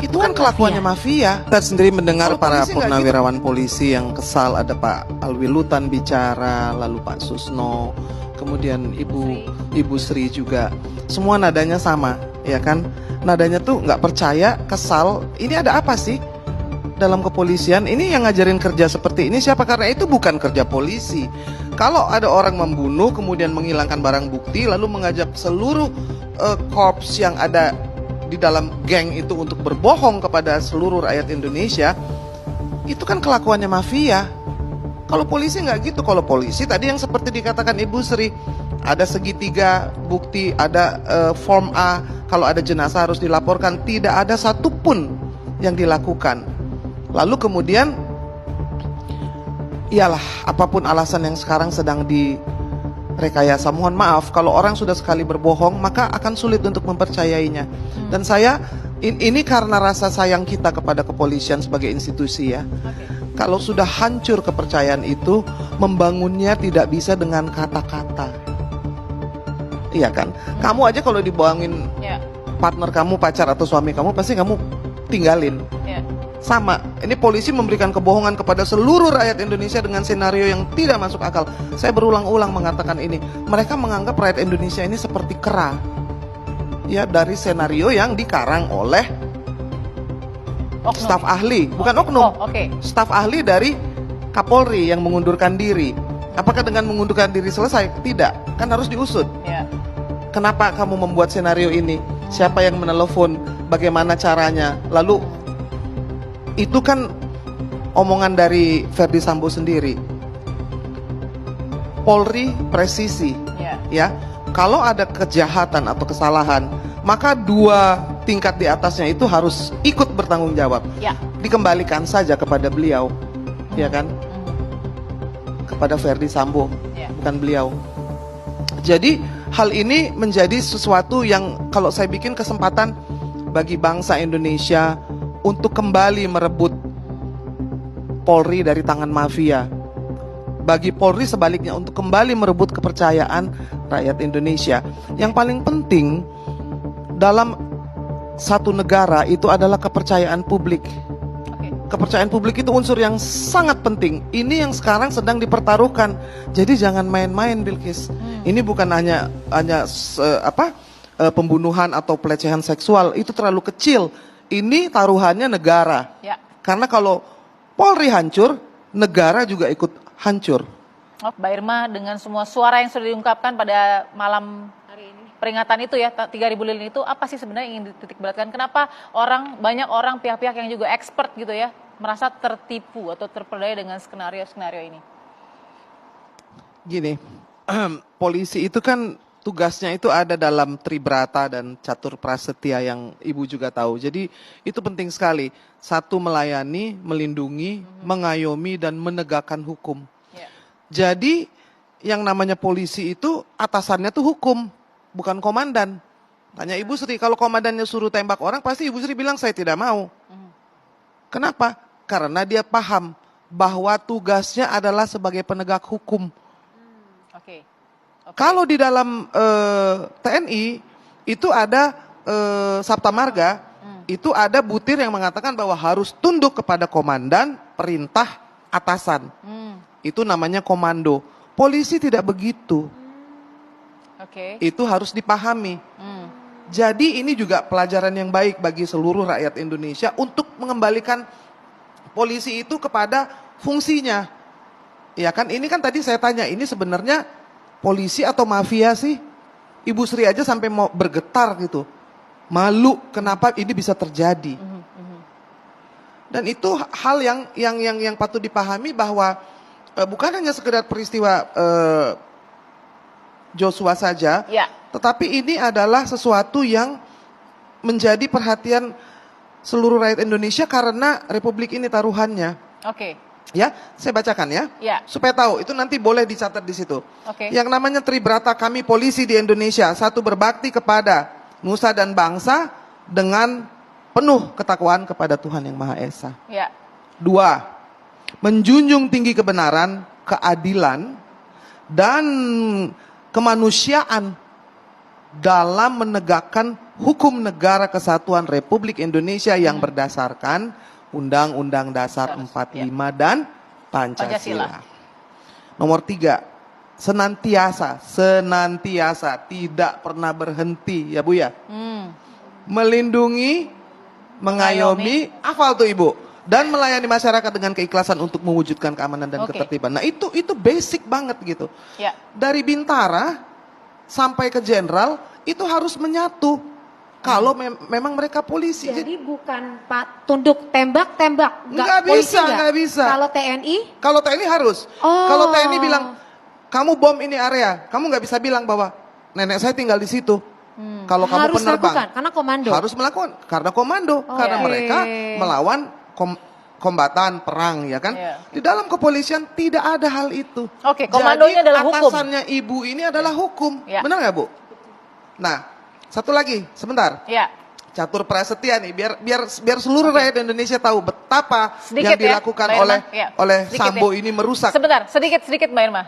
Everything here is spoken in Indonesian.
Itu kan kelakuannya mafia. Kita sendiri mendengar para purnawirawan polisi yang kesal, ada Pak Alwilutan bicara, lalu Pak Susno, kemudian Ibu Sri juga. Semua nadanya sama, ya kan? Nadanya tuh nggak percaya, kesal. Ini ada apa sih dalam kepolisian? Ini yang ngajarin kerja seperti ini siapa? Karena itu bukan kerja polisi. Kalau ada orang membunuh, kemudian menghilangkan barang bukti, lalu mengajak seluruh korps yang ada di dalam geng itu untuk berbohong kepada seluruh rakyat Indonesia, itu kan kelakuannya mafia. Kalau polisi nggak gitu. Kalau polisi tadi yang seperti dikatakan Ibu Sri, ada segitiga bukti, ada form A, kalau ada jenazah harus dilaporkan, tidak ada satupun yang dilakukan. Lalu kemudian, iyalah apapun alasan yang sekarang sedang direkayasa, mohon maaf kalau orang sudah sekali berbohong maka akan sulit untuk mempercayainya. Dan saya ini karena rasa sayang kita kepada kepolisian sebagai institusi ya. Kalau sudah hancur kepercayaan itu, membangunnya tidak bisa dengan kata-kata. Iya kan? Kamu aja kalau dibohongin partner kamu, pacar atau suami kamu, pasti kamu tinggalin. Sama, ini polisi memberikan kebohongan kepada seluruh rakyat Indonesia dengan senario yang tidak masuk akal. Saya berulang-ulang mengatakan ini. Mereka menganggap rakyat Indonesia ini seperti kera. Ya, dari senario yang dikarang oleh staf ahli, bukan oknum. Staf ahli dari Kapolri yang mengundurkan diri. Apakah dengan mengundurkan diri selesai? Tidak, kan harus diusut. Kenapa kamu membuat senario ini? Siapa yang menelepon? Bagaimana caranya? Lalu itu kan omongan dari Verdi Sambo sendiri. Polri presisi, ya. Kalau ada kejahatan atau kesalahan, maka dua tingkat di atasnya itu harus ikut bertanggung jawab. Dikembalikan saja kepada beliau, ya kan? Kepada Verdi Sambo, bukan beliau. Jadi hal ini menjadi sesuatu yang kalau saya bikin kesempatan bagi bangsa Indonesia untuk kembali merebut Polri dari tangan mafia. Bagi Polri sebaliknya untuk kembali merebut kepercayaan rakyat Indonesia. Yang paling penting dalam satu negara itu adalah kepercayaan publik. Kepercayaan publik itu unsur yang sangat penting. Ini yang sekarang sedang dipertaruhkan. Jadi jangan main-main, Bilkis. Ini bukan hanya pembunuhan atau pelecehan seksual, itu terlalu kecil. Ini taruhannya negara. Karena kalau Polri hancur, negara juga ikut hancur. Mbak Irma, dengan semua suara yang sudah diungkapkan pada malam peringatan itu ya, 3.000 lilin itu, apa sih sebenarnya yang ingin dititik beratkan? Kenapa banyak orang, pihak-pihak yang juga expert gitu ya, merasa tertipu atau terperdaya dengan skenario-skenario ini? Gini, polisi itu kan tugasnya itu ada dalam Tribrata dan Catur Prasetya yang Ibu juga tahu. Jadi itu penting sekali. Satu, melayani, melindungi, mengayomi, dan menegakkan hukum. Jadi yang namanya polisi itu atasannya tuh hukum, bukan komandan. Tanya Ibu Sri, kalau komandannya suruh tembak orang, pasti Ibu Sri bilang saya tidak mau. Kenapa? Karena dia paham bahwa tugasnya adalah sebagai penegak hukum. Kalau di dalam TNI itu ada Sabta Marga, itu ada butir yang mengatakan bahwa harus tunduk kepada komandan, perintah atasan. Itu namanya komando. Polisi tidak begitu. Itu harus dipahami. Jadi ini juga pelajaran yang baik bagi seluruh rakyat Indonesia untuk mengembalikan polisi itu kepada fungsinya. Ya kan, ini kan tadi saya tanya, ini sebenarnya polisi atau mafia sih? Ibu Sri aja sampai mau bergetar gitu. Malu kenapa ini bisa terjadi. Dan itu hal yang patut dipahami bahwa bukan hanya sekedar peristiwa Joshua saja, tetapi ini adalah sesuatu yang menjadi perhatian seluruh rakyat Indonesia karena Republik ini taruhannya. Ya, saya bacakan ya, supaya tahu. Itu nanti boleh dicatat di situ. Yang namanya Tribrata kami polisi di Indonesia. Satu, berbakti kepada nusa dan bangsa dengan penuh ketakwaan kepada Tuhan Yang Maha Esa. Dua, menjunjung tinggi kebenaran, keadilan, dan kemanusiaan dalam menegakkan hukum negara kesatuan Republik Indonesia yang berdasarkan Undang-Undang Dasar 45 dan Pancasila. Nomor 3, senantiasa tidak pernah berhenti ya Bu ya. Melindungi, mengayomi, hafal tuh Ibu, dan melayani masyarakat dengan keikhlasan untuk mewujudkan keamanan dan ketertiban. Nah itu basic banget gitu. Ya. Dari Bintara sampai ke Jenderal itu harus menyatu. Kalau memang mereka polisi. Jadi bukan Pak tunduk tembak-tembak. Nggak bisa. Kalau TNI harus. Kalau TNI bilang kamu bom ini area, kamu nggak bisa bilang bahwa nenek saya tinggal di situ. Kalau kamu Harus penerbang, lakukan, karena komando. harus melakukan karena komando, karena mereka melawan kombatan perang ya kan. Di dalam kepolisian tidak ada hal itu. Oke, komandonya adalah hukum. Atasannya Ibu ini adalah hukum. Ya. Benar nggak Bu? Nah, satu lagi, sebentar. Ya. Catur prasetya nih, biar seluruh rakyat Indonesia tahu betapa Sedikit yang dilakukan Mbak Irma. oleh Sedikit Sambo ini merusak. Sebentar, sedikit Mbak Irma.